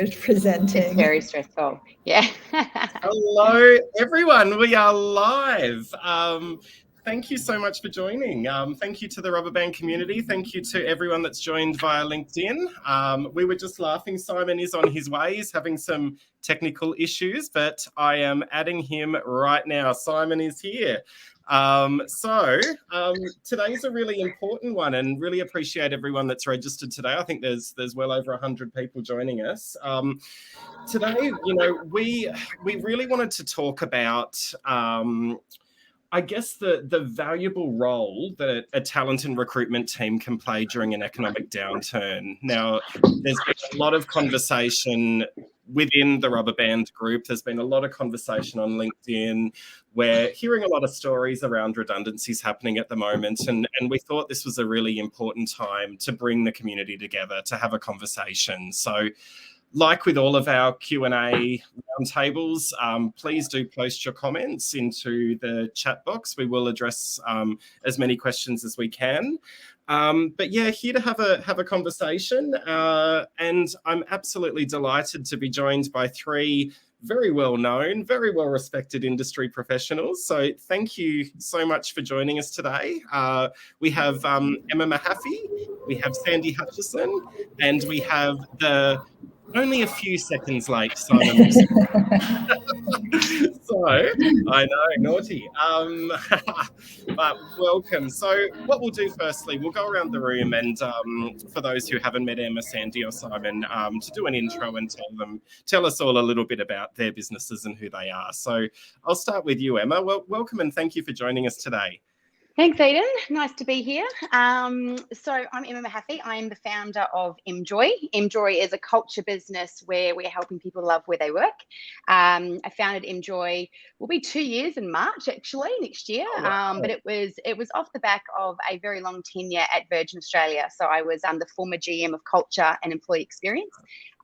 presenting. It's very stressful. Yeah. Hello, everyone. We are live. Thank you so much for joining. Thank you to the Rubberband community. Thank you to everyone that's joined via LinkedIn. We were just laughing. Simon is on his way. He's having some technical issues, but I am adding him right now. Simon is here. Today's a really important one, and really appreciate everyone that's registered today. I think there's well over 100 people joining us. Today, we really wanted to talk about I guess the valuable role that a talent and recruitment team can play during an economic downturn. Now, there's been a lot of conversation within the Rubberband group. There's been a lot of conversation on LinkedIn. We're hearing a lot of stories around redundancies happening at the moment, and we thought this was a really important time to bring the community together to have a conversation. So, like with all of our Q&A roundtables, please do post your comments into the chat box. We will address as many questions as we can. But yeah, here to have a conversation. And I'm absolutely delighted to be joined by three very well-known, very well-respected industry professionals. So thank you so much for joining us today. We have Emma Mehaffey, we have Sandy Hutchison, and we have the only a few seconds late Simon. So, I know, naughty. But welcome. So what we'll do firstly, we'll go around the room and for those who haven't met Emma, Sandy or Simon, to do an intro and tell us all a little bit about their businesses and who they are. So I'll start with you, Emma. Well, welcome and thank you for joining us today. Thanks, Edan. Nice to be here. So I'm Emma Mehaffey. I'm the founder of Emjoy. Emjoy is a culture business where we're helping people love where they work. I founded Emjoy, will be 2 years in March, actually, next year. Oh, wow. But it was off the back of a very long tenure at Virgin Australia. So I was the former GM of culture and employee experience.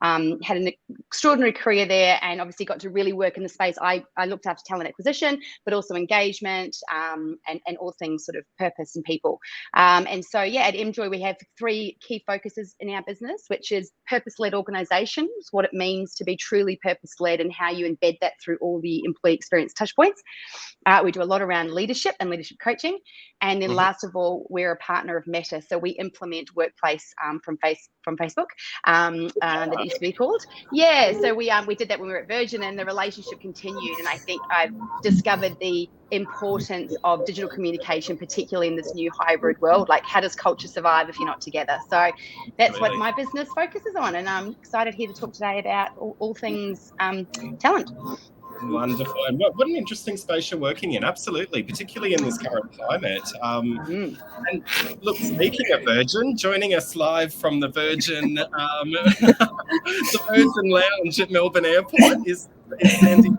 Had an extraordinary career there, and obviously got to really work in the space. I looked after talent acquisition, but also engagement and all things sort of purpose and people. And so, yeah, at Emjoy, we have 3 key focuses in our business, which is purpose-led organisations, what it means to be truly purpose-led and how you embed that through all the employee experience touchpoints. We do a lot around leadership and leadership coaching. And then last of all, we're a partner of Meta. So we implement workplace from Facebook that it used to be called. Yeah, so we did that when we were at Virgin, and the relationship continued. And I think I've discovered the importance of digital communication, particularly in this new hybrid world. Like, how does culture survive if you're not together? So that's what my business focuses on. And I'm excited here to talk today about all things talent. Wonderful. And what an interesting space you're working in. Absolutely, particularly in this current climate. And look, speaking of Virgin, joining us live from the Virgin, the Virgin Lounge at Melbourne Airport is Sandy.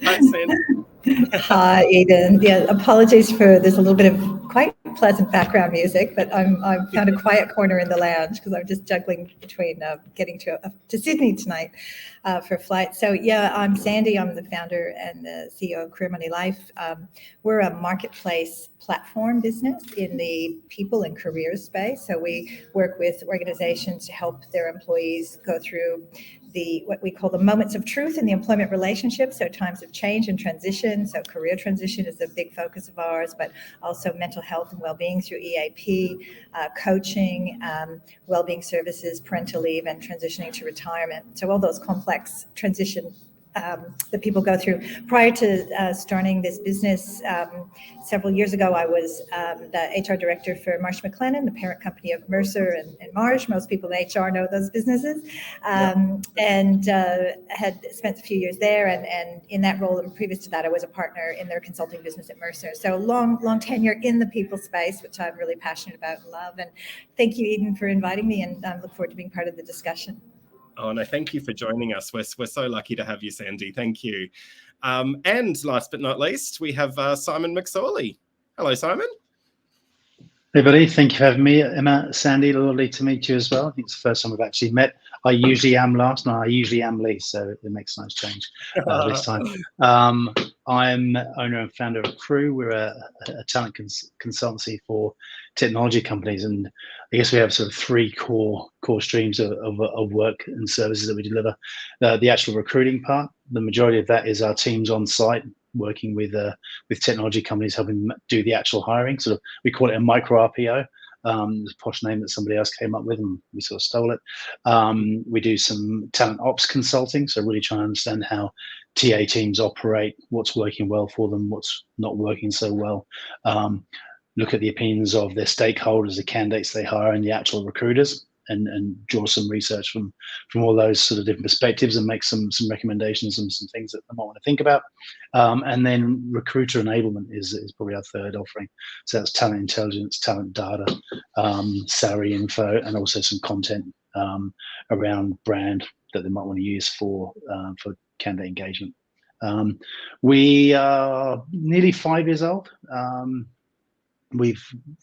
Hi, Sandy. Hi, Edan. Yeah, apologies for there's a little bit of quite pleasant background music, but I've found a quiet corner in the lounge because I'm just juggling between getting to Sydney tonight for a flight. So yeah, I'm Sandy. I'm the founder and the CEO of Career Money Life. We're a marketplace platform business in the people and careers space. So we work with organizations to help their employees go through what we call the moments of truth in the employment relationship. So times of change and transition. So career transition is a big focus of ours, but also mental health and well-being through EAP, coaching, well-being services, parental leave, and transitioning to retirement. So all those complex transition that people go through. Prior to starting this business, several years ago, I was the HR director for Marsh McLennan, the parent company of Mercer and Marsh. Most people in HR know those businesses, and had spent a few years there. And in that role, and previous to that, I was a partner in their consulting business at Mercer. So long tenure in the people space, which I'm really passionate about and love. And thank you, Edan, for inviting me, and I look forward to being part of the discussion. Oh, no, thank you for joining us. We're so lucky to have you, Sandy. Thank you. And last but not least, we have Simon McSorley. Hello, Simon. Hey, buddy. Thank you for having me. Emma, Sandy, lovely to meet you as well. I think it's the first time we've actually met. I usually am last, and I usually am least, so it makes a nice change this time. I'm owner and founder of Crew. We're a talent consultancy for technology companies, and I guess we have sort of three core streams of work and services that we deliver. The actual recruiting part, the majority of that is our teams on site working with technology companies, helping them do the actual hiring. Sort of, we call it a micro RPO. It's a posh name that somebody else came up with, and we sort of stole it. We do some talent ops consulting, so really trying to understand how TA teams operate, what's working well for them, what's not working so well. Look at the opinions of their stakeholders, the candidates they hire, and the actual recruiters, and draw some research from all those sort of different perspectives, and make some recommendations and some things that they might want to think about. And then recruiter enablement is probably our third offering. So that's talent intelligence, talent data, salary info, and also some content around brand that they might want to use for candidate engagement. We are nearly 5 years old. We're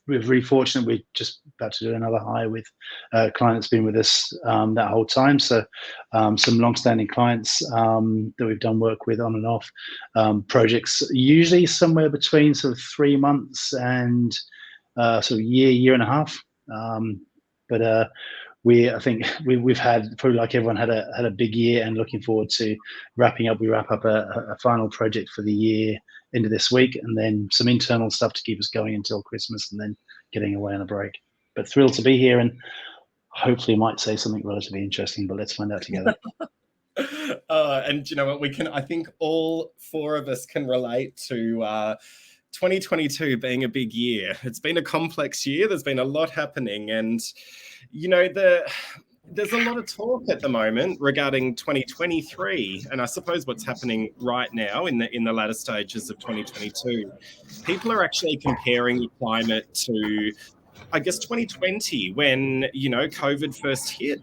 really fortunate. We're just about to do another hire with a client that's been with us that whole time. So some long-standing clients that we've done work with on and off, projects, usually somewhere between sort of 3 months and sort of year and a half. But I think we've had, probably like everyone, had a big year, and looking forward to wrapping up. We wrap up a final project for the year into this week, and then some internal stuff to keep us going until Christmas, and then getting away on a break. But thrilled to be here, and hopefully might say something relatively interesting, but let's find out together. And you know what, I think all four of us can relate to 2022 being a big year. It's been a complex year. There's been a lot happening, and you know, there's a lot of talk at the moment regarding 2023, and I suppose what's happening right now in the latter stages of 2022. People are actually comparing the climate to, I guess, 2020, when, you know, COVID first hit.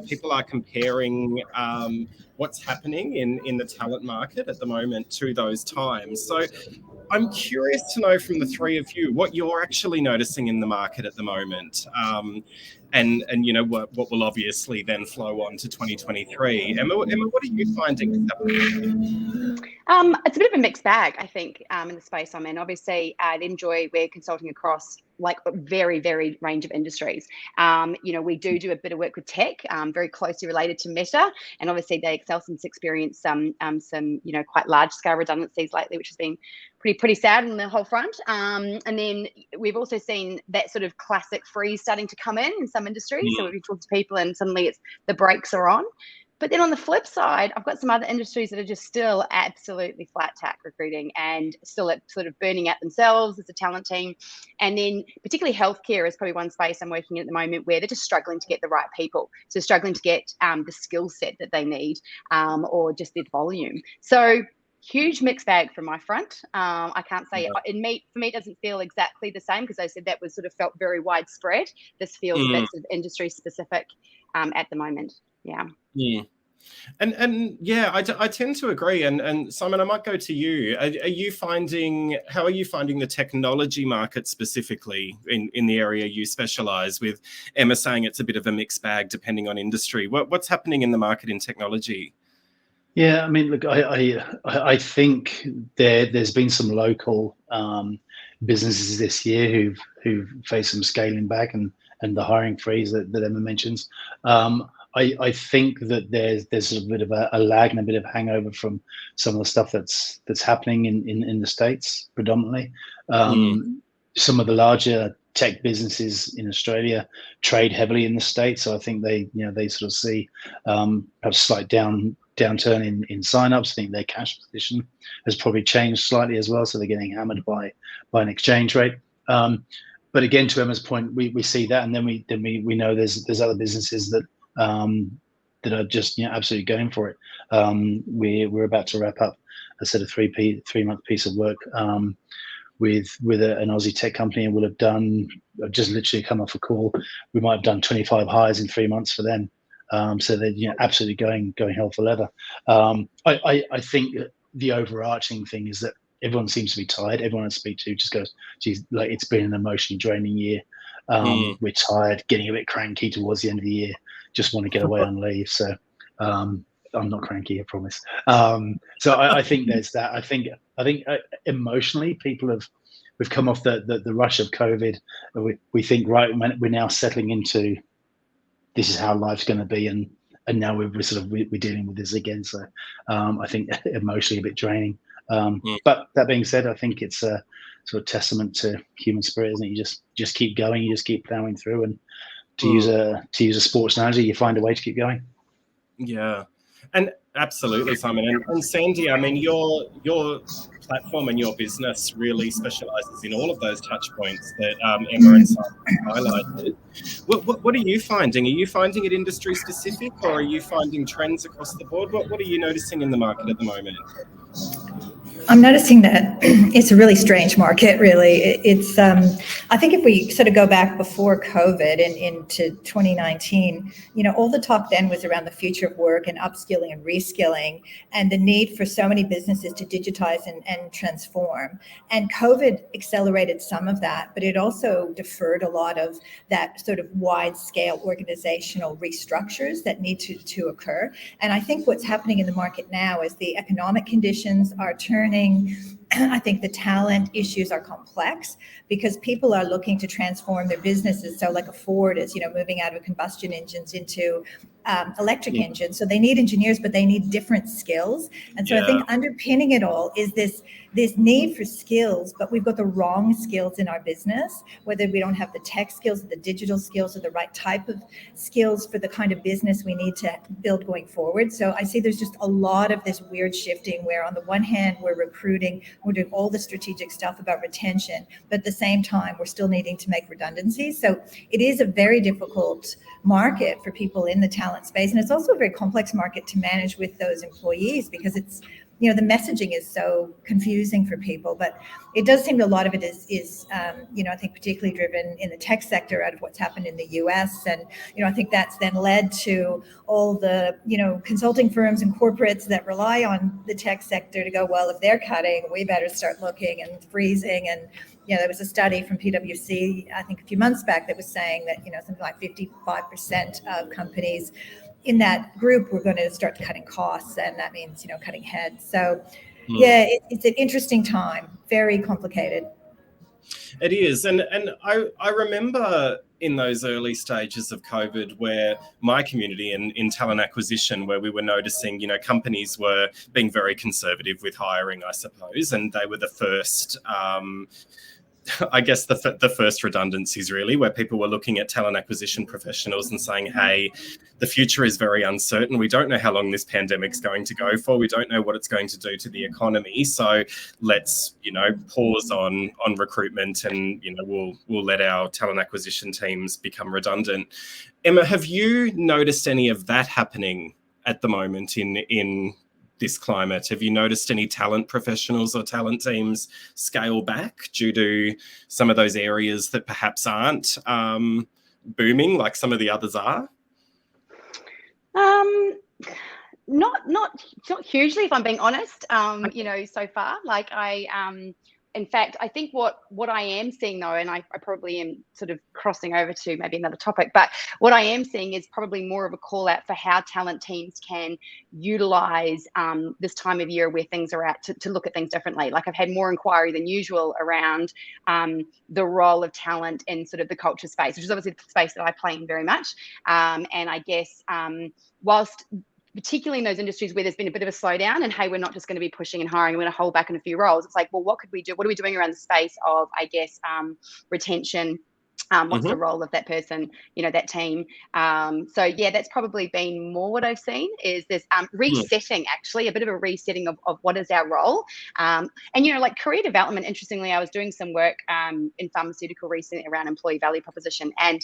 People are comparing what's happening in the talent market at the moment to those times. So I'm curious to know from the three of you what you're actually noticing in the market at the moment, and you know what will obviously then flow on to 2023. Emma, what are you finding? It's a bit of a mixed bag, I think, in the space I'm in. Obviously, at Emjoy, we're consulting across like a very varied range of industries. You know, we do a bit of work with tech, very closely related to Meta, and obviously they excel since experienced some you know, quite large scale redundancies lately, which has been pretty sad on the whole front. And then we've also seen that sort of classic freeze starting to come in some industries. So we've talked to people, and suddenly the brakes are on. But then on the flip side, I've got some other industries that are just still absolutely flat tack recruiting, and still at sort of burning out themselves as a talent team. And then particularly healthcare is probably one space I'm working in at the moment where they're just struggling to get the right people. So struggling to get the skill set that they need, or just the volume. So huge mixed bag from my front. I can't say for me it doesn't feel exactly the same, because I said that was sort of felt very widespread. This feels a bit sort of industry specific at the moment. Yeah. Yeah. And yeah, I tend to agree. And Simon, I might go to you. How are you finding the technology market specifically in the area you specialize, with Emma saying it's a bit of a mixed bag depending on industry? What's happening in the market in technology? Yeah, I mean, look, I think there's been some local businesses this year who've faced some scaling back and the hiring freeze that Emma mentions. I think that there's a bit of a lag and a bit of hangover from some of the stuff that's happening in the States predominantly. Some of the larger tech businesses in Australia trade heavily in the States, so I think they sort of see perhaps slight downturn in signups. I think their cash position has probably changed slightly as well, so they're getting hammered by an exchange rate. But again, to Emma's point, we see that, and then we know there's other businesses that are just absolutely going for it. We're about to wrap up a sort of 3-month piece of work with an Aussie tech company, and I've just literally come off a call. We might have done 25 hires in 3 months for them. So they're absolutely going hell for leather. I think the overarching thing is that everyone seems to be tired. Everyone I speak to just goes, geez, like, it's been an emotionally draining year. We're tired, getting a bit cranky towards the end of the year, just want to get away on leave. So I'm not cranky, I promise. So I think there's that. I think emotionally, we've come off the rush of COVID. We think, right, we're now settling into this is how life's going to be, and now we're dealing with this again. So I think emotionally a bit draining. But that being said, I think it's a sort of testament to human spirit, isn't it? You just keep going, you just keep plowing through, and to use a sports analogy, you find a way to keep going. Yeah, and absolutely, Simon. And Sandy, I mean, your platform and your business really specialises in all of those touch points that Emma and Simon highlighted. What are you finding? Are you finding it industry specific, or are you finding trends across the board? What are you noticing in the market at the moment? I'm noticing that it's a really strange market, really. It's, I think if we sort of go back before COVID and into 2019, all the talk then was around the future of work and upskilling and reskilling and the need for so many businesses to digitize and transform. And COVID accelerated some of that, but it also deferred a lot of that sort of wide scale organizational restructures that need to occur. And I think what's happening in the market now is the economic conditions are turning. I think the talent issues are complex because people are looking to transform their businesses. So like a Ford is, moving out of combustion engines into electric engines. So they need engineers, but they need different skills. And so I think underpinning it all is this need for skills, but we've got the wrong skills in our business, whether we don't have the tech skills, the digital skills, or the right type of skills for the kind of business we need to build going forward. So I see there's just a lot of this weird shifting where on the one hand, we're recruiting, we're doing all the strategic stuff about retention, but at the same time, we're still needing to make redundancies. So it is a very difficult market for people in the talent space. And it's also a very complex market to manage with those employees because it's, the messaging is so confusing for people, but it does seem a lot of it is I think particularly driven in the tech sector out of what's happened in the US. And, I think that's then led to all the, consulting firms and corporates that rely on the tech sector to go, well, if they're cutting, we better start looking and freezing. And, there was a study from PwC, I think a few months back that was saying that, something like 55% of companies in that group we're going to start cutting costs, and that means cutting heads. So it's an interesting time, very complicated. It is, and I remember in those early stages of COVID where my community in talent acquisition, where we were noticing companies were being very conservative with hiring, I suppose, and they were the first I guess the first redundancies really, where people were looking at talent acquisition professionals and saying, hey, the future is very uncertain. We don't know how long this pandemic's going to go for. We don't know what it's going to do to the economy. So let's, pause on recruitment and, we'll let our talent acquisition teams become redundant. Emma, have you noticed any of that happening at the moment in this climate? Have you noticed any talent professionals or talent teams scale back due to some of those areas that perhaps aren't booming like some of the others are? Not hugely, if I'm being honest. So far, in fact, I think what I am seeing though, and I probably am sort of crossing over to maybe another topic, but what I am seeing is probably more of a call out for how talent teams can utilize this time of year where things are out to look at things differently. Like I've had more inquiry than usual around the role of talent in sort of the culture space, which is obviously the space that I play in very much. And I guess whilst particularly in those industries where there's been a bit of a slowdown and, hey, we're not just going to be pushing and hiring, we're going to hold back in a few roles. It's like, well, what could we do? What are we doing around the space of, I guess, retention? What's the role of that person, that team? So yeah, that's probably been more what I've seen is this resetting, actually, a bit of a resetting of what is our role. And, like career development, interestingly, I was doing some work in pharmaceutical recently around employee value proposition. And,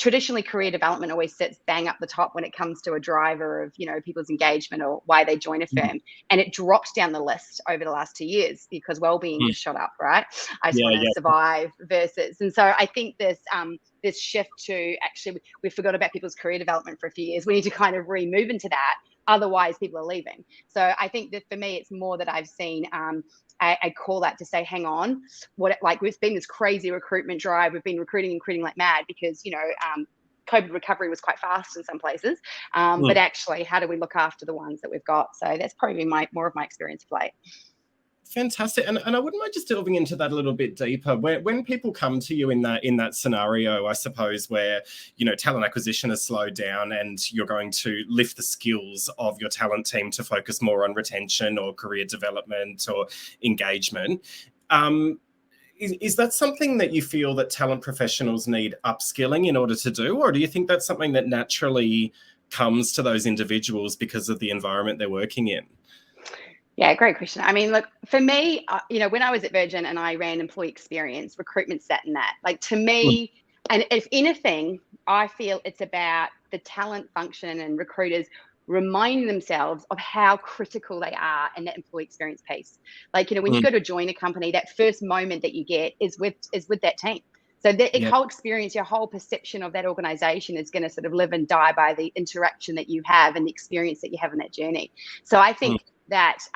traditionally career development always sits bang up the top when it comes to a driver of, people's engagement or why they join a firm. And it dropped down the list over the last 2 years because well-being has shot up, right? I just want to survive versus. And so I think this shift to actually, we forgot about people's career development for a few years. We need to kind of remove into that. Otherwise, people are leaving. So I think that for me, it's more that I've seen a call out to say, hang on, we've been this crazy recruitment drive. We've been recruiting like mad because, COVID recovery was quite fast in some places, but actually, how do we look after the ones that we've got? So that's probably more of my experience of late. Fantastic. And I wouldn't mind just delving into that a little bit deeper. When people come to you in that scenario, I suppose, where, talent acquisition has slowed down and you're going to lift the skills of your talent team to focus more on retention or career development or engagement, is that something that you feel that talent professionals need upskilling in order to do? Or do you think that's something that naturally comes to those individuals because of the environment they're working in? Yeah, great question. I mean, look, for me, when I was at Virgin and I ran employee experience, recruitment sat in that. Like, to me, and if anything, I feel it's about the talent function and recruiters reminding themselves of how critical they are in that employee experience piece. Like, when you go to join a company, that first moment that you get is with that team. So the whole experience, your whole perception of that organization is going to sort of live and die by the interaction that you have and the experience that you have in that journey. So I think that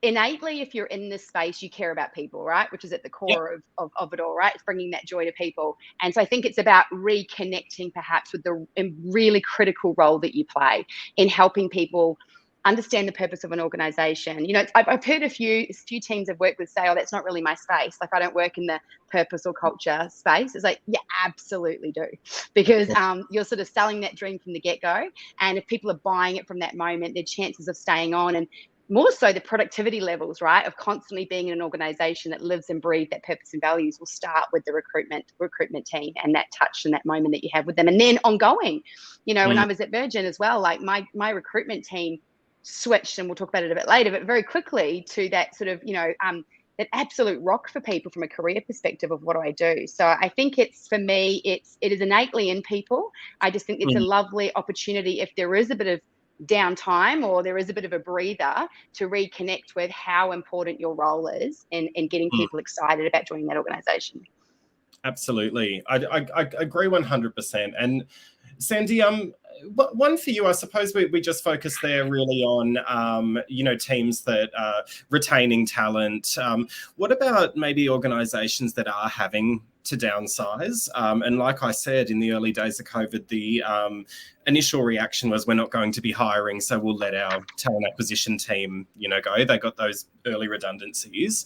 innately, if you're in this space, you care about people, right? Which is at the core of it all, right? It's bringing that joy to people. And so I think it's about reconnecting perhaps with the really critical role that you play in helping people understand the purpose of an organization. I've heard a few teams I've worked with say, oh, that's not really my space. Like, I don't work in the purpose or culture space. It's like, yeah, absolutely do. Because you're sort of selling that dream from the get-go. And if people are buying it from that moment, their chances of staying on, and more so the productivity levels, right, of constantly being in an organization that lives and breathes that purpose and values will start with the recruitment team and that touch and that moment that you have with them. And then ongoing, when I was at Virgin as well, like my recruitment team switched, and we'll talk about it a bit later, but very quickly to that sort of, that absolute rock for people from a career perspective of what do I do. So I think it is innately in people. I just think it's a lovely opportunity if there is a bit of downtime or there is a bit of a breather to reconnect with how important your role is in getting people excited about joining that organization. Absolutely. I agree 100%. And Sandy, one for you, I suppose we just focus there really on, teams that are retaining talent. What about maybe organizations that are having to downsize? And like I said, in the early days of COVID, the initial reaction was, we're not going to be hiring, so we'll let our talent acquisition team, go. They got those early redundancies.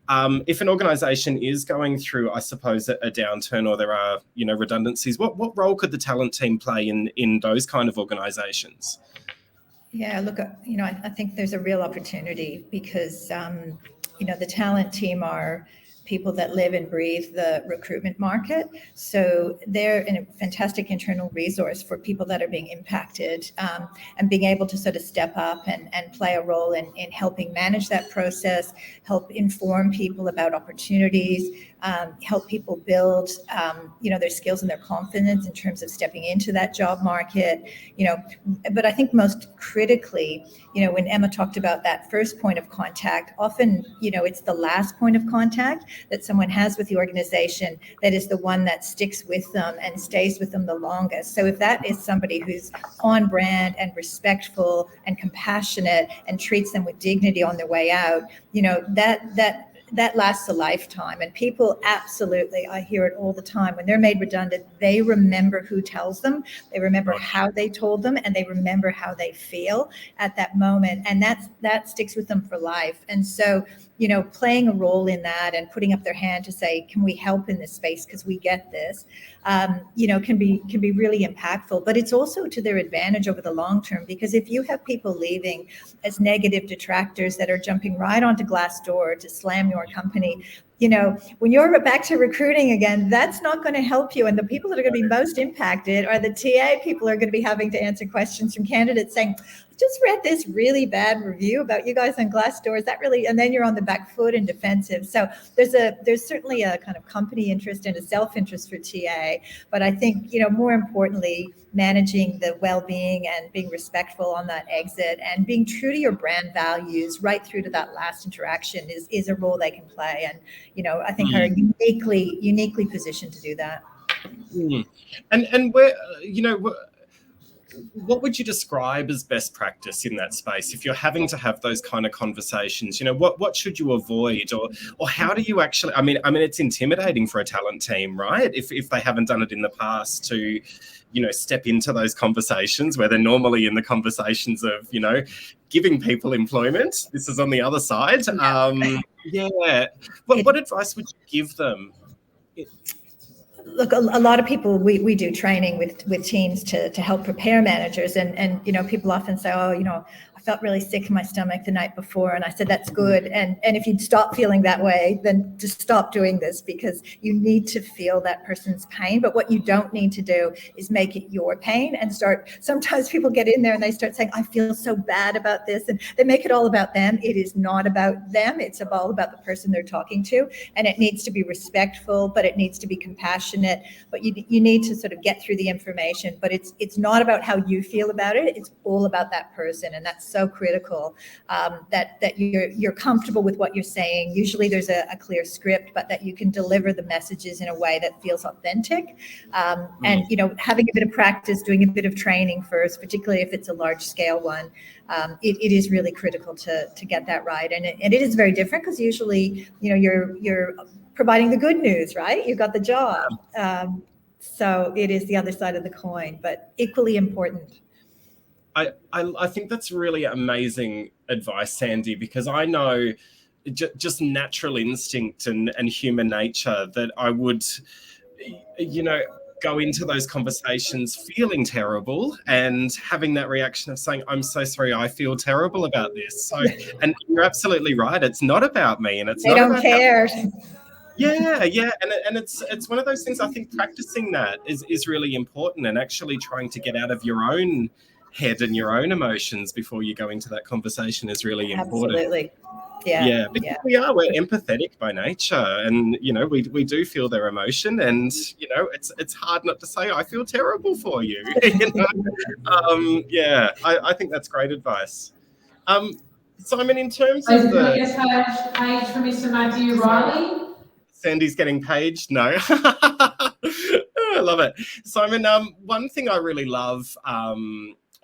If an organization is going through, I suppose, a downturn, or there are, redundancies, what role could the talent team play in those kind of organizations? Yeah, look, I think there's a real opportunity because, the talent team are people that live and breathe the recruitment market. So they're a fantastic internal resource for people that are being impacted, and being able to sort of step up and play a role in helping manage that process, help inform people about opportunities, help people build, their skills and their confidence in terms of stepping into that job market, But I think most critically, when Emma talked about that first point of contact, often, it's the last point of contact that someone has with the organization that is the one that sticks with them and stays with them the longest. So if that is somebody who's on brand and respectful and compassionate and treats them with dignity on their way out, that lasts a lifetime. And people absolutely, I hear it all the time, when they're made redundant, they remember who tells them, they remember how they told them, and they remember how they feel at that moment. And that sticks with them for life. And so, playing a role in that and putting up their hand to say, can we help in this space because we get this, can be really impactful. But it's also to their advantage over the long term, because if you have people leaving as negative detractors that are jumping right onto Glassdoor to slam your company, when you're back to recruiting again, that's not going to help you. And the people that are going to be most impacted are the TA people who are going to be having to answer questions from candidates saying, I just read this really bad review about you guys on Glassdoor. Is that really? And then you're on the back foot and defensive. So there's certainly a kind of company interest and a self-interest for TA. But I think, more importantly, managing the well-being and being respectful on that exit and being true to your brand values right through to that last interaction is a role they can play. And, I think are uniquely positioned to do that. And we're, what would you describe as best practice in that space? If you're having to have those kind of conversations, what should you avoid, or how do you actually, I mean, it's intimidating for a talent team, right? If they haven't done it in the past to, step into those conversations where they're normally in the conversations of, giving people employment. This is on the other side. What advice would you give them? Look, a lot of people, we do training with teams to help prepare managers, and people often say, oh, I felt really sick in my stomach the night before, and I said, that's good. And if you'd stop feeling that way, then just stop doing this, because you need to feel that person's pain. But what you don't need to do is make it your pain and sometimes people get in there and they start saying, I feel so bad about this, and they make it all about them. It is not about them. It's all about the person they're talking to, and it needs to be respectful, but it needs to be compassionate. But you need to sort of get through the information, but it's not about how you feel about it. It's all about that person, and that's so critical, that you're comfortable with what you're saying. Usually there's a clear script, but that you can deliver the messages in a way that feels authentic. And having a bit of practice, doing a bit of training first, particularly if it's a large scale one, it is really critical to get that right. And it is very different, because usually you're providing the good news, right? You got the job. So it is the other side of the coin, but equally important. I think that's really amazing advice, Sandy, because I know just natural instinct and human nature that I would, go into those conversations feeling terrible and having that reaction of saying, I'm so sorry, I feel terrible about this. So, and you're absolutely right. It's not about me, and it's they not don't about care. Yeah, and it's one of those things. I think practicing that is really important, and actually trying to get out of your own head and your own emotions before you go into that conversation is really important. Absolutely. Yeah. Because we're empathetic by nature, and we do feel their emotion, and it's hard not to say I feel terrible for you. I think that's great advice. Simon, in terms of the page for Mr. Matthew Riley. Sandy's getting paged. No. I love it. Simon, one thing I really love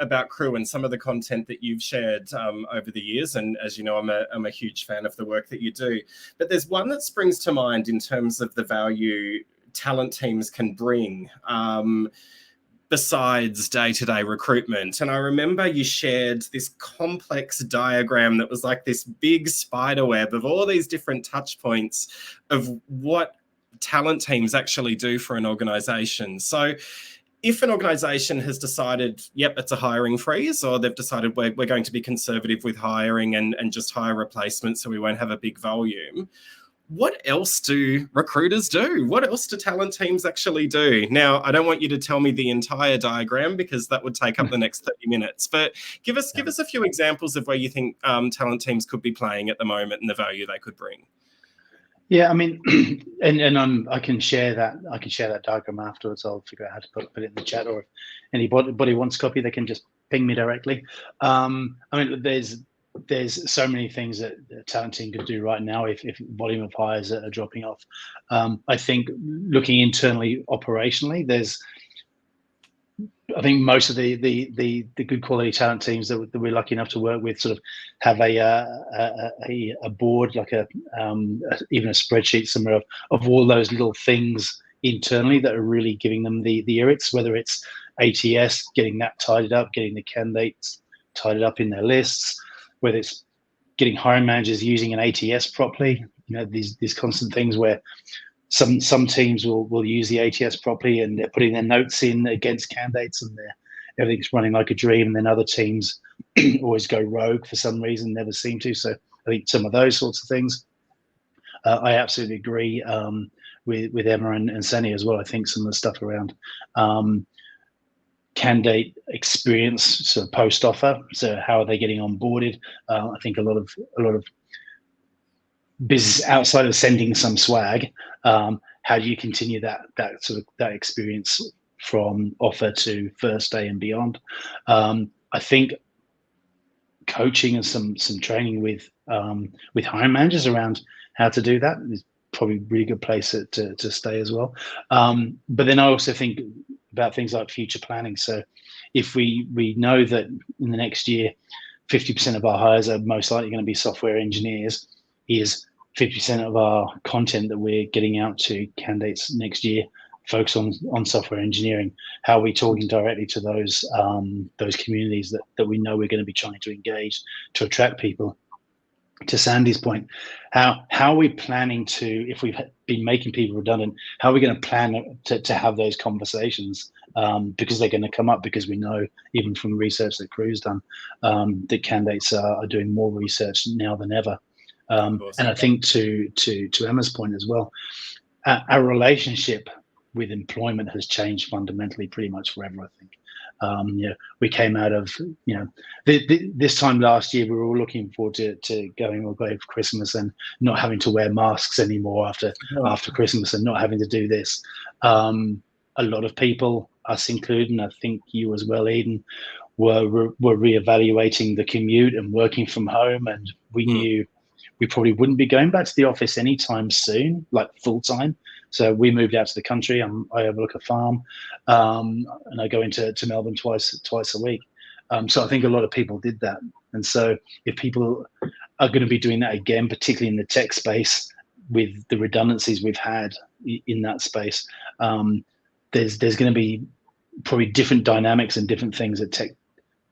about Crew and some of the content that you've shared over the years, and as you know, I'm a huge fan of the work that you do, but there's one that springs to mind in terms of the value talent teams can bring besides day-to-day recruitment. And I remember you shared this complex diagram that was like this big spider web of all these different touch points of what talent teams actually do for an organization. So if an organization has decided, yep, it's a hiring freeze, or they've decided we're going to be conservative with hiring and just hire replacements so we won't have a big volume, what else do recruiters do? What else do talent teams actually do? Now, I don't want you to tell me the entire diagram, because that would take up the next 30 minutes, but give us a few examples of where you think talent teams could be playing at the moment and the value they could bring. Yeah, I mean, and I can share that diagram afterwards. I'll figure out how to put it in the chat, or if anybody wants a copy, they can just ping me directly. I mean, there's so many things that a talent team could do right now if volume of hires are dropping off. I think looking internally, operationally, I think most of the good quality talent teams that we're lucky enough to work with sort of have a board, like even a spreadsheet somewhere of all those little things internally that are really giving them the irrits, whether it's ATS, getting that tidied up, getting the candidates tidied up in their lists, whether it's getting hiring managers using an ATS properly. These constant things where some teams will use the ATS properly and they're putting their notes in against candidates and everything's running like a dream, and then other teams always go rogue for some reason, never seem to. So I think some of those sorts of things. I absolutely agree with Emma and Sani as well. I think some of the stuff around candidate experience, so post offer, so how are they getting onboarded? I think a lot of business outside of sending some swag, how do you continue that experience from offer to first day and beyond? I think coaching and some training with hiring managers around how to do that is probably a really good place to stay as well. But then I also think about things like future planning. So if we know that in the next year, 50% of our hires are most likely going to be software engineers, is 50% of our content that we're getting out to candidates next year focus on software engineering. How are we talking directly to those communities that we know we're going to be trying to engage to attract people? To Sandy's point, how are we planning to, if we've been making people redundant, how are we going to plan to have those conversations? Because they're going to come up, because we know, even from research that Crew's done, that candidates are doing more research now than ever. And I think to Emma's point as well, our relationship with employment has changed fundamentally pretty much forever, I think. We came out of, this time last year, we were all looking forward to going away for Christmas and not having to wear masks anymore after Christmas, and not having to do this. A lot of people, us included, and I think you as well, Eden, were reevaluating the commute and working from home, and we knew we probably wouldn't be going back to the office anytime soon, like full time. So we moved out to the country. I overlook a farm, and I go into Melbourne twice a week. So I think a lot of people did that. And so if people are going to be doing that again, particularly in the tech space, with the redundancies we've had in that space, there's going to be probably different dynamics and different things that tech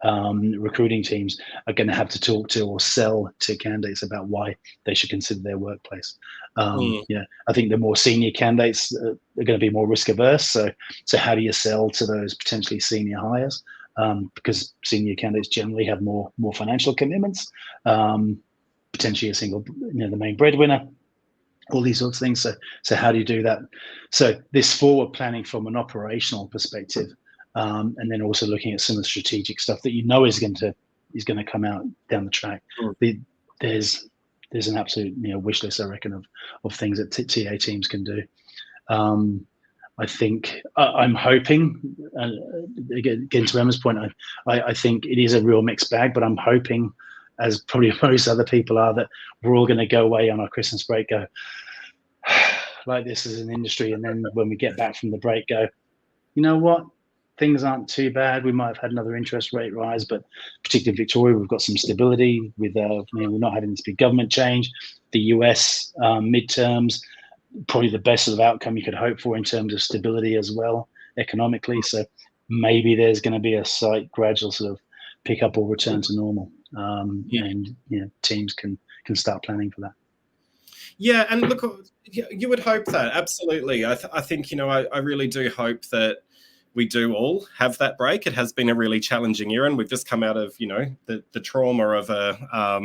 recruiting teams are going to have to talk to or sell to candidates about why they should consider their workplace. I think the more senior candidates are going to be more risk averse. So how do you sell to those potentially senior hires? Because senior candidates generally have more financial commitments, potentially a single, the main breadwinner, all these sorts of things. So how do you do that? So this forward planning from an operational perspective, and then also looking at some of the strategic stuff that is going to come out down the track. There's an absolute wish list, I reckon, of things that TA teams can do. I think I'm hoping, again to Emma's point, I think it is a real mixed bag, but I'm hoping, as probably most other people are, that we're all going to go away on our Christmas break, go like this as an industry, and then when we get back from the break, go, you know what? Things aren't too bad. We might have had another interest rate rise, but particularly in Victoria, we've got some stability with, we're not having this big government change. The US midterms, probably the best sort of outcome you could hope for in terms of stability as well, economically. So maybe there's going to be a slight gradual sort of pick up or return to normal, and teams can start planning for that. Yeah, and look, you would hope that, absolutely. I think I really do hope that we do all have that break. It has been a really challenging year, and we've just come out of, the trauma of a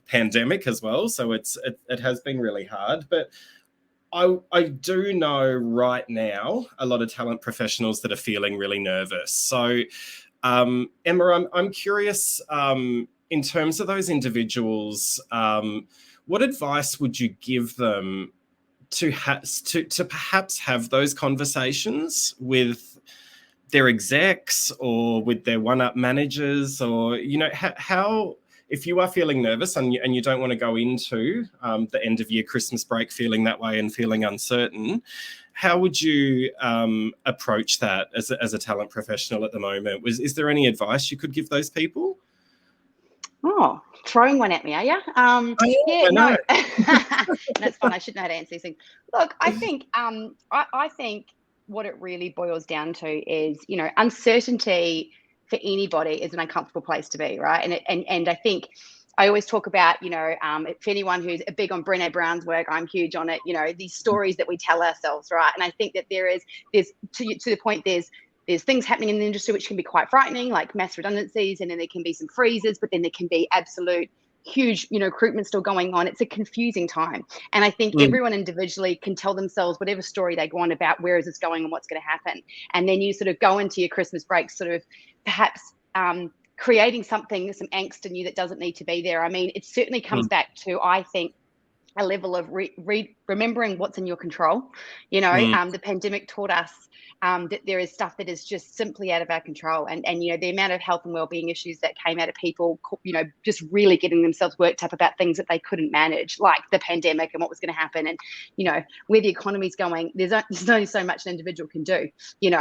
pandemic as well. So it has been really hard. But I do know right now a lot of talent professionals that are feeling really nervous. So, Emma, I'm curious, in terms of those individuals, what advice would you give them to perhaps have those conversations with their execs or with their one-up managers, or how, if you are feeling nervous and you don't want to go into the end of year Christmas break feeling that way and feeling uncertain, how would you approach that as a talent professional at the moment? Is there any advice you could give those people? Oh, throwing one at me, are you? No. That's fine. I should know how to answer these things. Look, I think I think what it really boils down to is, uncertainty for anybody is an uncomfortable place to be, right? And I think I always talk about, for anyone who's big on Brené Brown's work, I'm huge on it, these stories that we tell ourselves, right? And I think that there's to the point, there's things happening in the industry which can be quite frightening, like mass redundancies, and then there can be some freezes, but then there can be absolute huge, recruitment still going on. It's a confusing time. And I think everyone individually can tell themselves whatever story they go on about where is this going and what's going to happen. And then you sort of go into your Christmas break sort of perhaps creating some angst in you that doesn't need to be there. I mean, it certainly comes back to, I think, a level of remembering what's in your control. The pandemic taught us that there is stuff that is just simply out of our control, and the amount of health and wellbeing issues that came out of people just really getting themselves worked up about things that they couldn't manage, like the pandemic and what was going to happen, and where the economy's going. There's only so much an individual can do.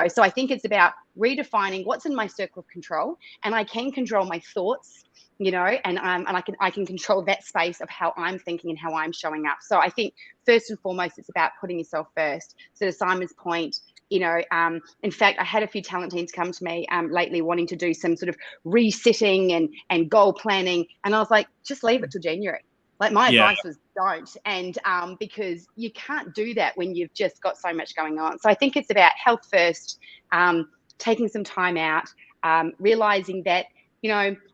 So I think it's about redefining what's in my circle of control, and I can control my thoughts, and I can control that space of how I'm thinking and how I'm showing up. So I think first and foremost, it's about putting yourself first. So to Simon's point, in fact, I had a few talent teams come to me lately wanting to do some sort of resetting and goal planning, and I was like, just leave it till January. Like, my advice was don't, and because you can't do that when you've just got so much going on. So I think it's about health first, taking some time out, realizing that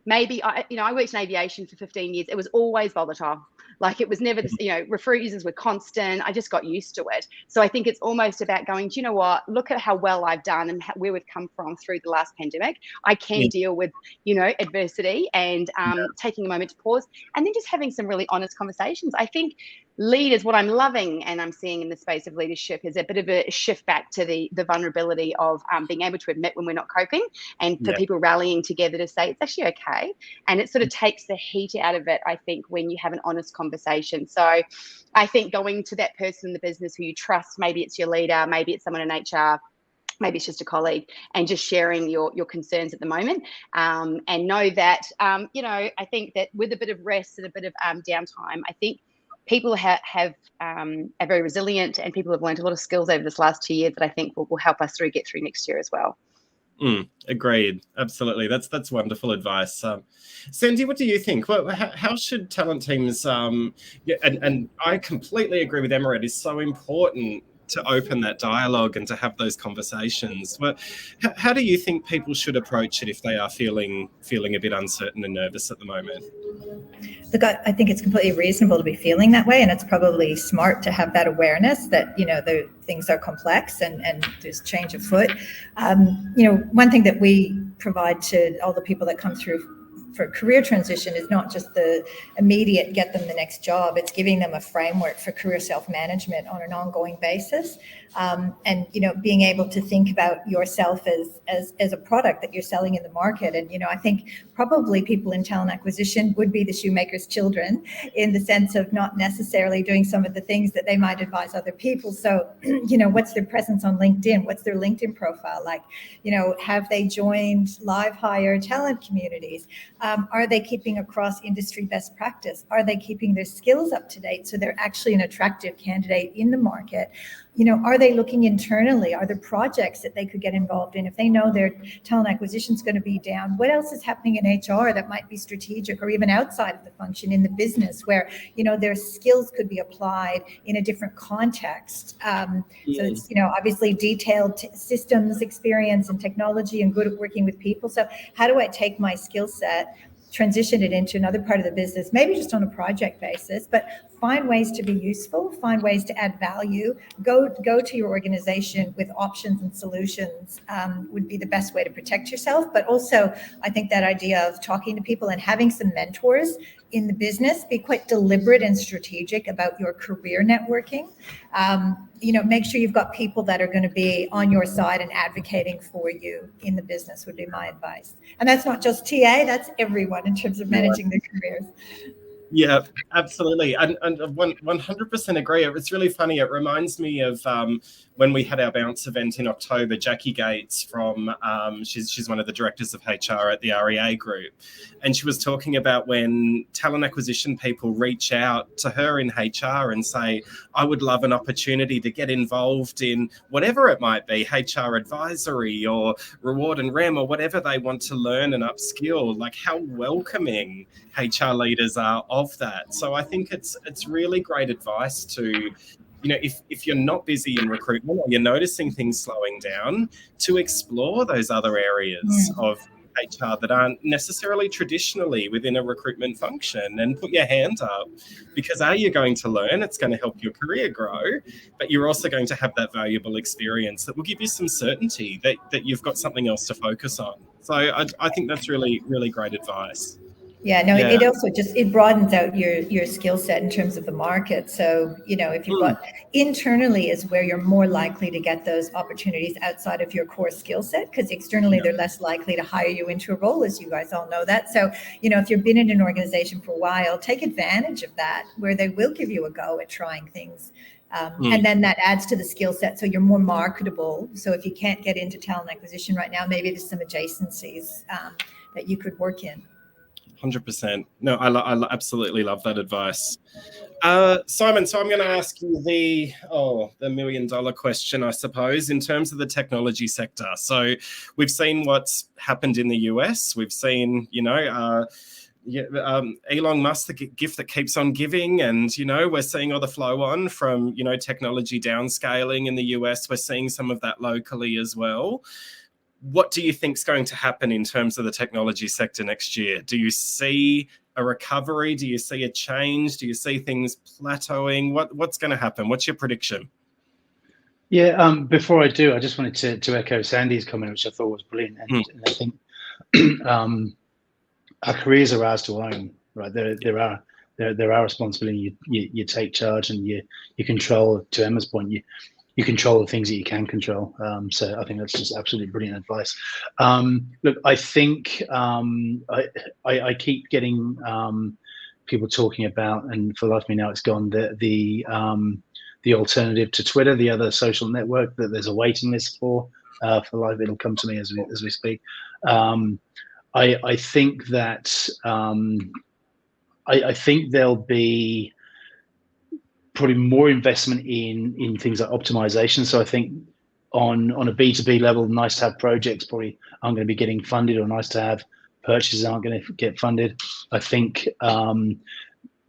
maybe I worked in aviation for 15 years. It was always volatile. Like, it was never, refusals were constant. I just got used to it. So I think it's almost about going, do you know what? Look at how well I've done and where we've come from through the last pandemic. I can deal with, adversity, and taking a moment to pause, and then just having some really honest conversations. I think leaders, what I'm loving and I'm seeing in the space of leadership is a bit of a shift back to the vulnerability of being able to admit when we're not coping, and for people rallying together to say it's actually okay. And it sort of takes the heat out of it, I think, when you have an honest conversation. So I think going to that person in the business who you trust, maybe it's your leader, maybe it's someone in HR, maybe it's just a colleague, and just sharing your concerns at the moment, and know that, I think that with a bit of rest and a bit of downtime, I think people are very resilient, and people have learned a lot of skills over this last 2 years that I think will help us get through next year as well. Agreed. Absolutely. That's wonderful advice. Sandy, what do you think? Well, how should talent teams, and I completely agree with Emma, it is so important to open that dialogue and to have those conversations. But how do you think people should approach it if they are feeling a bit uncertain and nervous at the moment? Look, I think it's completely reasonable to be feeling that way, and it's probably smart to have that awareness that the things are complex and there's change afoot. One thing that we provide to all the people that come through for career transition is not just the immediate get them the next job. It's giving them a framework for career self-management on an ongoing basis, and being able to think about yourself as a product that you're selling in the market. And I think probably people in talent acquisition would be the shoemaker's children, in the sense of not necessarily doing some of the things that they might advise other people. So what's their presence on LinkedIn? What's their LinkedIn profile like? Have they joined live hire talent communities? Are they keeping across industry best practice? Are they keeping their skills up to date so they're actually an attractive candidate in the market? Are they looking internally? Are there projects that they could get involved in? If they know their talent acquisition is going to be down, what else is happening in HR that might be strategic, or even outside of the function in the business where, their skills could be applied in a different context? So it's, obviously detailed systems experience and technology and good at working with people. So how do I take my skill set, transition it into another part of the business, maybe just on a project basis, but find ways to be useful, find ways to add value, go to your organization with options and solutions, would be the best way to protect yourself. But also, I think that idea of talking to people and having some mentors in the business, be quite deliberate and strategic about your career networking. Make sure you've got people that are going to be on your side and advocating for you in the business would be my advice. And that's not just TA, that's everyone in terms of managing their careers. Yeah, absolutely. And 100% agree. It's really funny. It reminds me of when we had our bounce event in October, Jackie Gates from, she's one of the directors of HR at the REA Group. And she was talking about when talent acquisition people reach out to her in HR and say, I would love an opportunity to get involved in whatever it might be, HR advisory or reward and REM or whatever they want to learn and upskill, like how welcoming HR leaders are of that. So I think it's really great advice to, if you're not busy in recruitment or you're noticing things slowing down, to explore those other areas of HR that aren't necessarily traditionally within a recruitment function, and put your hand up, because you're going to learn, it's going to help your career grow, but you're also going to have that valuable experience that will give you some certainty that you've got something else to focus on. So I think that's really, really great advice. Yeah, no, Yeah. it also it broadens out your skill set in terms of the market. So, if you've got internally is where you're more likely to get those opportunities outside of your core skill set, because externally they're less likely to hire you into a role, as you guys all know that. So, if you've been in an organization for a while, take advantage of that, where they will give you a go at trying things. And then that adds to the skill set, so you're more marketable. So if you can't get into talent acquisition right now, maybe there's some adjacencies that you could work in. 100%. No, I absolutely love that advice. Simon, so I'm going to ask you the $1 million question, I suppose, in terms of the technology sector. So we've seen what's happened in the US. We've seen, Elon Musk, the gift that keeps on giving. And, we're seeing all the flow on from, technology downscaling in the US. We're seeing some of that locally as well. What do you think is going to happen in terms of the technology sector next year? Do you see a recovery? Do you see a change? Do you see things plateauing? What's going to happen? What's your prediction? Yeah, before I do, I just wanted to echo Sandy's comment, which I thought was brilliant. And I think our careers are ours to own, right? There are responsibility. You take charge and you control. To Emma's point, you control the things that you can control. So I think that's just absolutely brilliant advice. Look, I think I keep getting people talking about, and for the life of me now, it's gone, the alternative to Twitter, the other social network that there's a waiting list for life. It'll come to me as we speak. I think that I think there'll be probably more investment in things like optimization. So I think on a B2B level, nice to have projects probably aren't going to be getting funded, or nice to have purchases aren't going to get funded. I think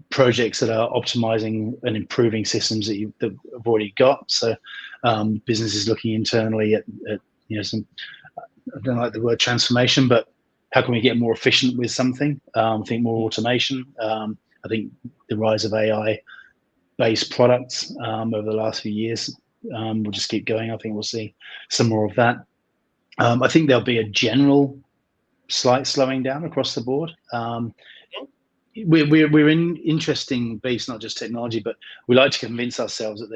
projects that are optimizing and improving systems that have already got. So businesses looking internally at some, I don't like the word transformation, but how can we get more efficient with something? I think more automation. I think the rise of AI-based products over the last few years will just keep going. I think we'll see some more of that. I think there'll be a general slight slowing down across the board. We're in interesting beast, not just technology, but we like to convince ourselves that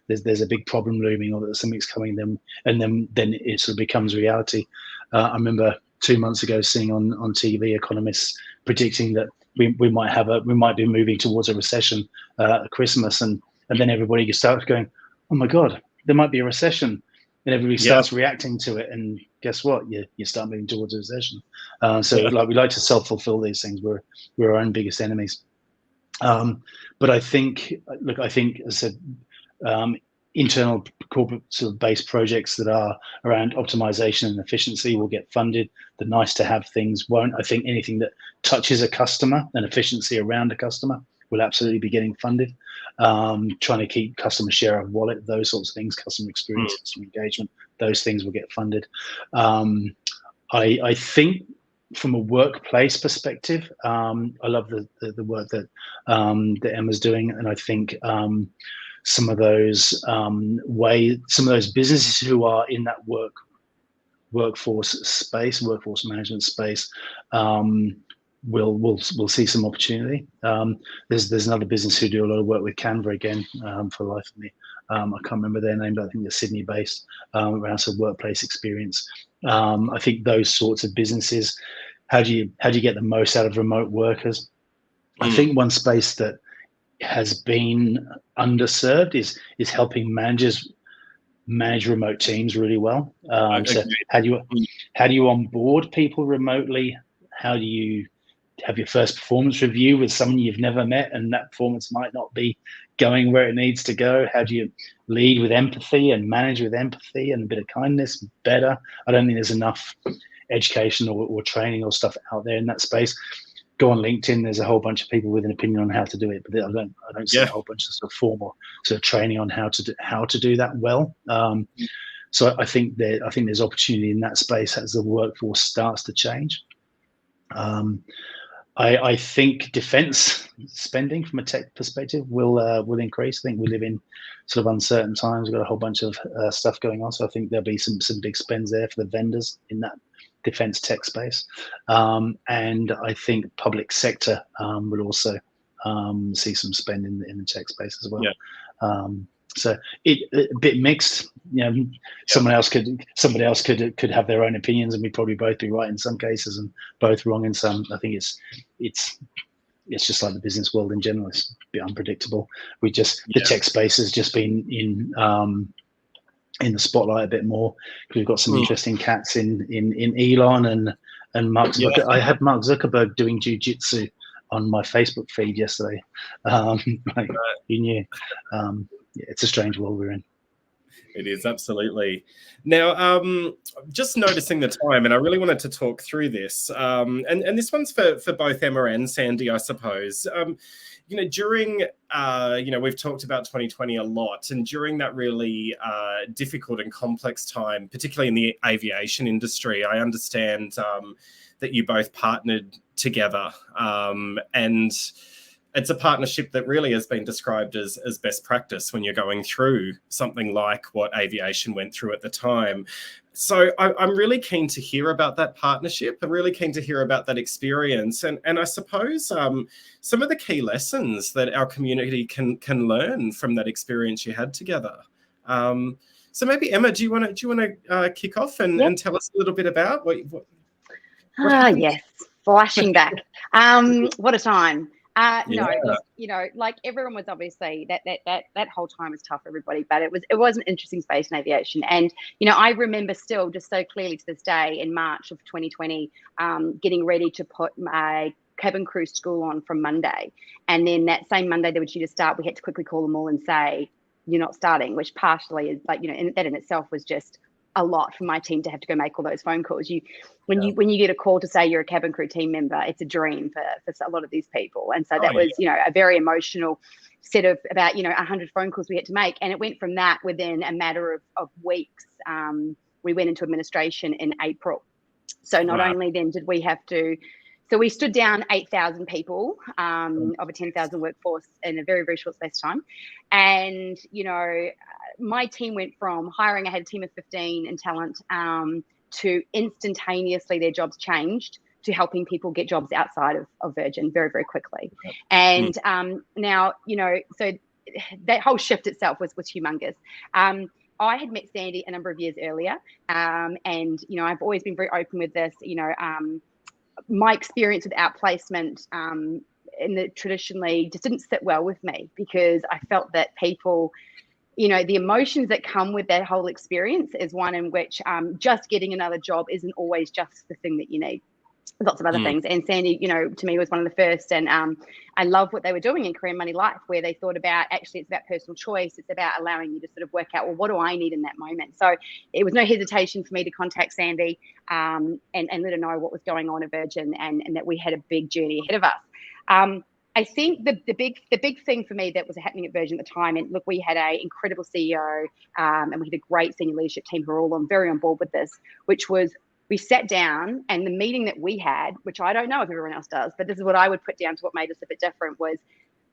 there's a big problem looming, or that something's coming, and then it sort of becomes reality. I remember 2 months ago seeing on TV economists predicting that we might be moving towards a recession at Christmas, and then everybody starts going, oh my God, there might be a recession, and everybody starts reacting to it, and guess what? You start moving towards a recession. So we like to self-fulfill these things. We're our own biggest enemies. But I think, as I said, internal corporate sort of based projects that are around optimization and efficiency will get funded. The nice to have things won't. I think anything that touches a customer and efficiency around a customer will absolutely be getting funded. Trying to keep customer share of wallet, those sorts of things, customer experience, customer engagement, those things will get funded. I think from a workplace perspective, I love the work that Emma's doing, and I think some of those businesses who are in that workforce management space, we'll see some opportunity. There's another business who do a lot of work with Canva again, for the life of me. I can't remember their name, but I think they're Sydney based, around some workplace experience. I think those sorts of businesses, how do you get the most out of remote workers? I think one space that has been underserved is helping managers manage remote teams really well. So how do you onboard people remotely? How do you have your first performance review with someone you've never met, and that performance might not be going where it needs to go? How do you lead with empathy and manage with empathy and a bit of kindness better? I don't think there's enough education or training or stuff out there in that space. Go on LinkedIn, there's a whole bunch of people with an opinion on how to do it, but I don't see a whole bunch of sort of formal sort of training on how to do that well. So I think there's opportunity in that space as the workforce starts to change. I think defense spending from a tech perspective will increase. I think we live in sort of uncertain times. We've got a whole bunch of stuff going on, so I think there'll be some big spends there for the vendors in defence tech space, and I think public sector will also see some spend in the tech space as well. Yeah. So a bit mixed. Somebody else could have their own opinions, and we'd probably both be right in some cases and both wrong in some. I think it's just like the business world in general. It's a bit unpredictable. The tech space has just been in the spotlight a bit more because we've got some interesting cats in Elon and Mark. Yeah. I had Mark Zuckerberg doing jiu-jitsu on my Facebook feed yesterday. You knew. It's a strange world we're in. It is, absolutely. Now, just noticing the time, and I really wanted to talk through this, and this one's for both Emma and Sandy, I suppose. During, we've talked about 2020 a lot, and during that really difficult and complex time, particularly in the aviation industry, I understand that you both partnered together, and it's a partnership that really has been described as best practice when you're going through something like what aviation went through at the time. So I'm really keen to hear about that partnership. I'm really keen to hear about that experience. And I suppose some of the key lessons that our community can learn from that experience you had together. So maybe, Emma, do you want to kick off and tell us a little bit about what yes, flashing back. What a time. Look, like everyone was obviously that whole time was tough for everybody, but it was an interesting space in aviation. And, I remember still just so clearly to this day in March of 2020, getting ready to put my cabin crew school on from Monday. And then that same Monday they were due to start, we had to quickly call them all and say, you're not starting, which partially is like, and that in itself was just a lot for my team to have to go make all those phone calls. When you get a call to say you're a cabin crew team member, it's a dream for a lot of these people. And so that was, a very emotional set of about, 100 phone calls we had to make. And it went from that within a matter of weeks. We went into administration in April. So not only then did we have to, so we stood down 8,000 people of a 10,000 workforce in a very, very short space of time. And, my team went from hiring, I had a team of 15 in talent, to instantaneously their jobs changed to helping people get jobs outside of Virgin very, very quickly. And now, so that whole shift itself was humongous. I had met Sandy a number of years earlier. And, I've always been very open with this, my experience with outplacement in the traditionally just didn't sit well with me because I felt that people, the emotions that come with that whole experience is one in which just getting another job isn't always just the thing that you need. Lots of other things. And Sandy, to me was one of the first. And I love what they were doing in Career Money Life, where they thought about actually it's about personal choice. It's about allowing you to sort of work out, well, what do I need in that moment? So it was no hesitation for me to contact Sandy and let her know what was going on at Virgin and that we had a big journey ahead of us. I think the big thing for me that was happening at Virgin at the time, and look, we had an incredible CEO and we had a great senior leadership team who were all very on board with this, which was we sat down and the meeting that we had, which I don't know if everyone else does, but this is what I would put down to what made us a bit different, was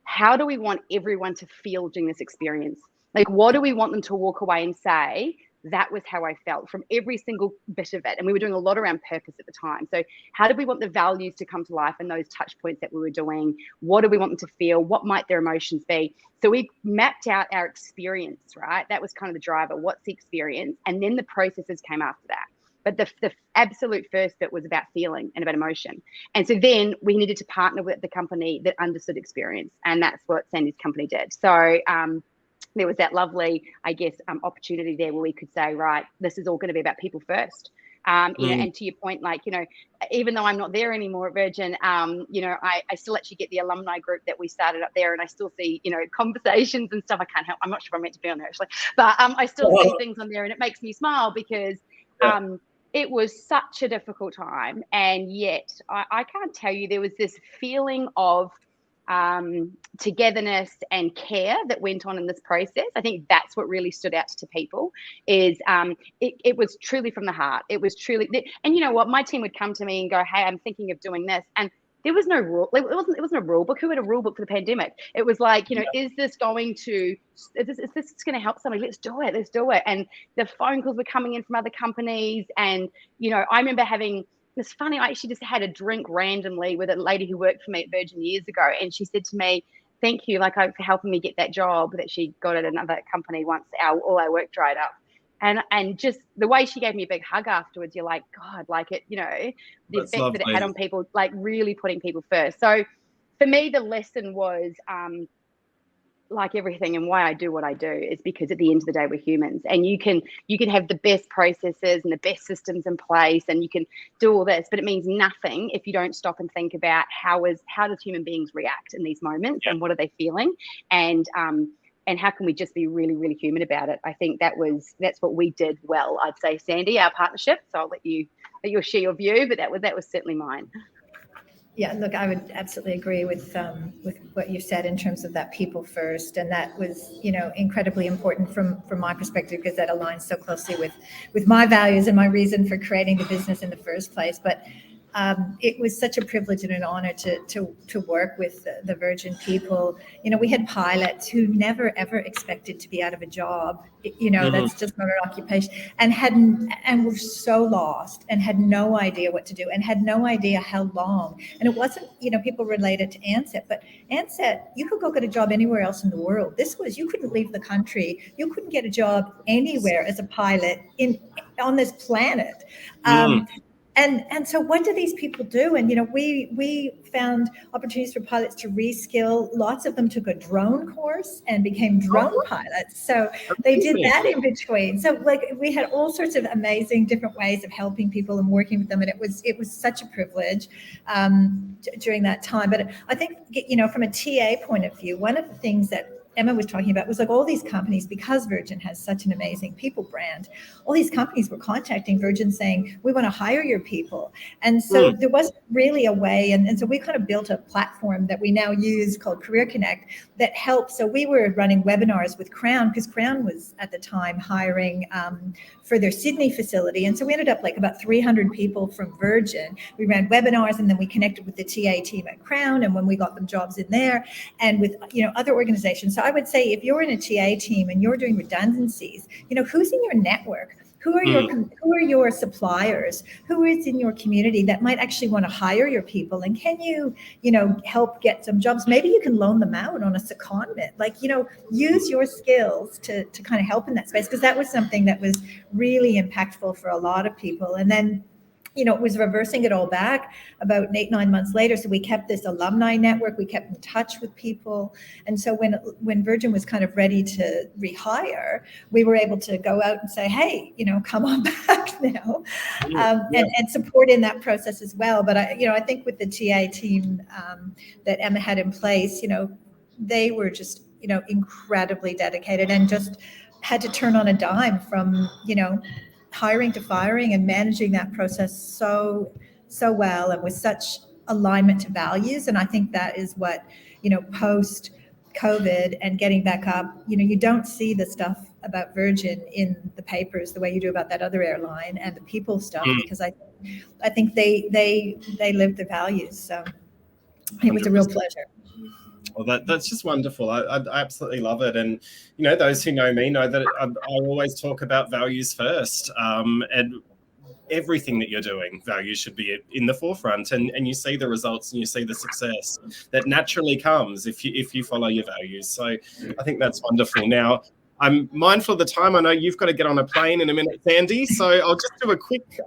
how do we want everyone to feel during this experience? Like, what do we want them to walk away and say? That was how I felt from every single bit of it. And we were doing a lot around purpose at the time. So how did we want the values to come to life and those touch points that we were doing? What do we want them to feel? What might their emotions be? So we mapped out our experience, right? That was kind of the driver. What's the experience? And then the processes came after that. But the absolute first bit was about feeling and about emotion. And so then we needed to partner with the company that understood experience. And that's what Sandy's company did. So there was that lovely, I guess, opportunity there where we could say, right, this is all going to be about people first. And to your point, like, even though I'm not there anymore at Virgin, I still actually get the alumni group that we started up there, and I still see, conversations and stuff. I can't help. I'm not sure I'm meant to be on there actually, but I still see things on there, and it makes me smile because it was such a difficult time, and yet I can't tell you, there was this feeling of togetherness and care that went on in this process. I think that's what really stood out to people is it was truly from the heart. It was truly, and you know what, my team would come to me and go, hey, I'm thinking of doing this. And there was no rule. Like, it wasn't a rule book. Who had a rule book for the pandemic? It was like, is this going to help somebody? Let's do it. And the phone calls were coming in from other companies. And, I remember having, it's funny, I actually just had a drink randomly with a lady who worked for me at Virgin years ago. And she said to me, thank you, for helping me get that job that she got at another company once all our work dried up. And just the way she gave me a big hug afterwards, you're like, God, the That's effect that it had lovely. on people, really putting people first. So for me, the lesson was, like everything, and why I do what I do is because at the end of the day, we're humans, and you can have the best processes and the best systems in place, and you can do all this, but it means nothing if you don't stop and think about how does human beings react in these moments, and what are they feeling, and how can we just be really, really human about it. I think that's what we did well, I'd say, Sandy, our partnership. So I'll let you share your view, but that was certainly mine. Yeah, look, I would absolutely agree with what you said in terms of that people first, and that was, incredibly important from my perspective, because that aligns so closely with my values and my reason for creating the business in the first place. But it was such a privilege and an honor to work with the Virgin people. We had pilots who never ever expected to be out of a job. That's just not an occupation, and were so lost and had no idea what to do and had no idea how long. And it wasn't, people related to Ansett, but Ansett, you could go get a job anywhere else in the world. This was, you couldn't leave the country. You couldn't get a job anywhere as a pilot on this planet. And so what do these people do? And, we found opportunities for pilots to reskill. Lots of them took a drone course and became drone pilots. So they did that in between. So we had all sorts of amazing different ways of helping people and working with them. And it was such a privilege during that time. But I think, from a TA point of view, one of the things that Emma was talking about was all these companies, because Virgin has such an amazing people brand, all these companies were contacting Virgin saying, we want to hire your people. And so there wasn't really a way. And so we kind of built a platform that we now use called Career Connect that helps. So we were running webinars with Crown, because Crown was at the time hiring for their Sydney facility. And so we ended up about 300 people from Virgin. We ran webinars, and then we connected with the TA team at Crown. And when we got them jobs in there, and with, other organizations. So I would say, if you're in a TA team and you're doing redundancies, who's in your network? Who are your suppliers? Who is in your community that might actually want to hire your people? And can you, help get some jobs? Maybe you can loan them out on a secondment. Use your skills to kind of help in that space, because that was something that was really impactful for a lot of people. And then, it was reversing it all back about 8-9 months later. So we kept this alumni network. We kept in touch with people. And so when Virgin was kind of ready to rehire, we were able to go out and say, hey, come on back now, and support in that process as well. But I think with the TA team that Emma had in place, they were just, incredibly dedicated, and just had to turn on a dime from, hiring to firing, and managing that process so well, and with such alignment to values. And I think that is what, post COVID and getting back up, you don't see the stuff about Virgin in the papers the way you do about that other airline, and the people stuff, because I think they live the values. So it was a real pleasure. Well, that's just wonderful. I absolutely love it. And, those who know me know that I always talk about values first. And everything that you're doing, values should be in the forefront. And you see the results and you see the success that naturally comes if you follow your values. So I think that's wonderful. Now, I'm mindful of the time. I know you've got to get on a plane in a minute, Sandy. So I'll just do a quick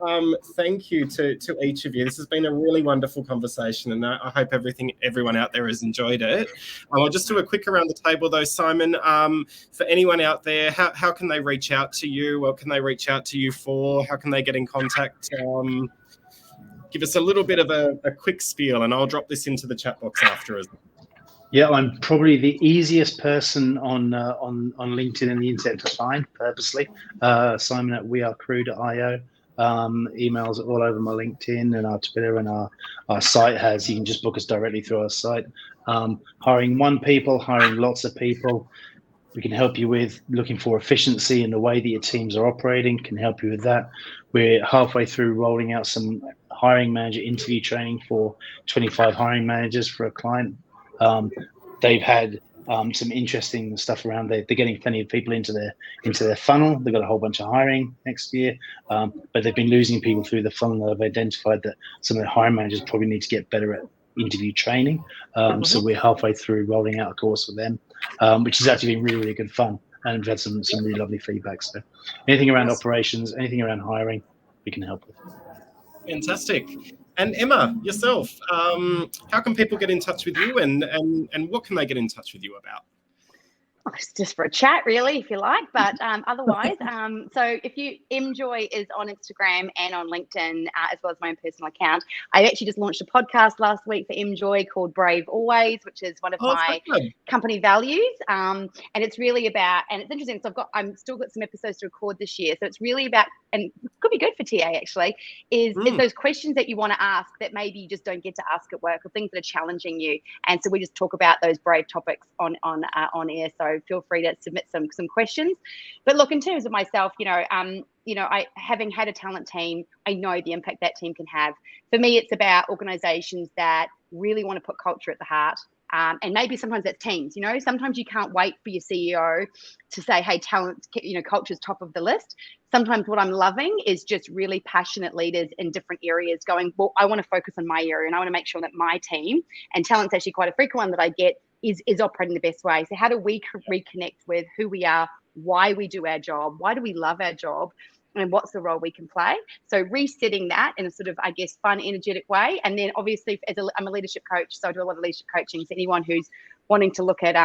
thank you to each of you. This has been a really wonderful conversation, and I hope everyone out there has enjoyed it. I'll just do a quick around the table, though, Simon. For anyone out there, how can they reach out to you? What can they reach out to you for? How can they get in contact? Give us a little bit of a quick spiel, and I'll drop this into the chat box after as well. Yeah, I'm probably the easiest person on LinkedIn and the internet to find, purposely. Simon at wearecrew.io. Emails are all over my LinkedIn and our Twitter, and our site has, you can just book us directly through our site. Hiring one people, hiring lots of people. We can help you with looking for efficiency in the way that your teams are operating, can help you with that. We're halfway through rolling out some hiring manager interview training for 25 hiring managers for a client. They've had some interesting stuff around. They're getting plenty of people into their funnel. They've got a whole bunch of hiring next year, but they've been losing people through the funnel. They've identified that some of the hiring managers probably need to get better at interview training. So we're halfway through rolling out a course for them, which has actually been really, really good fun. And we've had some really lovely feedback. So anything around operations, anything around hiring, we can help with. Fantastic. And Emma, yourself, how can people get in touch with you, and what can they get in touch with you about? Oh, it's just for a chat, really, if you like. But otherwise, so if you, Emjoy is on Instagram and on LinkedIn, as well as my own personal account. I actually just launched a podcast last week for Emjoy called Brave Always, which is one of my company values. And it's really about, and it's interesting, so I'm still got some episodes to record this year. So it's really about, and it could be good for TA actually, is those questions that you want to ask that maybe you just don't get to ask at work, or things that are challenging you. And so we just talk about those brave topics on air. So feel free to submit some questions. But look, in terms of myself, I, having had a talent team, I know the impact that team can have. For me, it's about organizations that really want to put culture at the heart. And maybe sometimes that's teams, sometimes you can't wait for your CEO to say, hey, talent, culture's top of the list. Sometimes what I'm loving is just really passionate leaders in different areas going, well, I want to focus on my area, and I want to make sure that my team, and talent's actually quite a frequent one that I get, is operating the best way. So how do we reconnect with who we are, why we do our job, why do we love our job, and what's the role we can play? So resetting that in a sort of, I guess, fun, energetic way. And then obviously, I'm a leadership coach, so I do a lot of leadership coaching. So anyone who's wanting to look at,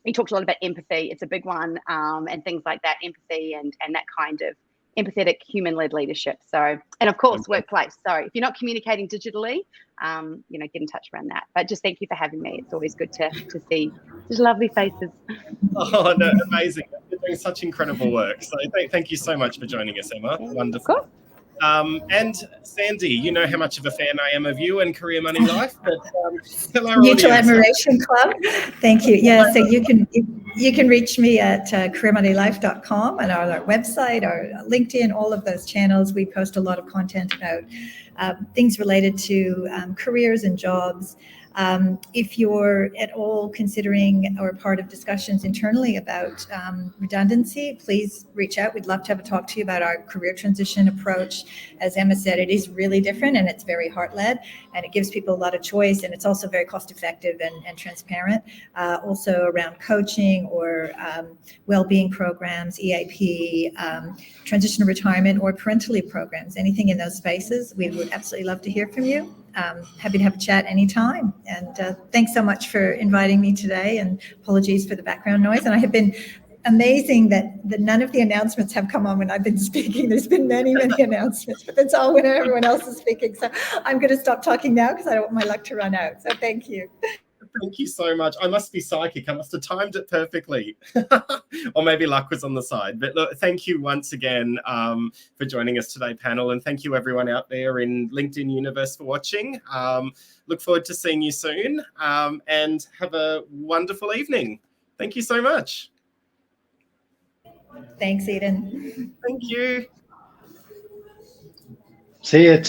you talked a lot about empathy, it's a big one, and things like that, empathy and that kind of empathetic human-led leadership. So, and of course, workplace. So if you're not communicating digitally, get in touch around that. But just thank you for having me. It's always good to see such lovely faces. Oh, no, amazing. You're doing such incredible work. So thank you so much for joining us, Emma. Wonderful. Cool. And Sandy, you know how much of a fan I am of you and Career Money Life. But Mutual Admiration Club. Thank you. Yeah, so you can reach me at careermoneylife.com and our website, our LinkedIn, all of those channels. We post a lot of content about things related to careers and jobs. If you're at all considering or part of discussions internally about redundancy, please reach out. We'd love to have a talk to you about our career transition approach. As Emma said, it is really different, and it's very heart-led, and it gives people a lot of choice, and it's also very cost-effective and transparent. Also around coaching or well-being programs, EAP, transition to retirement, or parental leave programs, anything in those spaces. We would absolutely love to hear from you. Happy to have a chat anytime. And thanks so much for inviting me today, and apologies for the background noise. And I have been amazing that none of the announcements have come on when I've been speaking. There's been many announcements, but that's all when everyone else is speaking. So I'm going to stop talking now because I don't want my luck to run out. So thank you. Thank you so much. I must be psychic. I must have timed it perfectly. Or maybe luck was on the side. But look, thank you once again for joining us today, panel. And thank you everyone out there in LinkedIn universe for watching. Look forward to seeing you soon, and have a wonderful evening. Thank you so much. Thanks, Edan. Thank you. See you.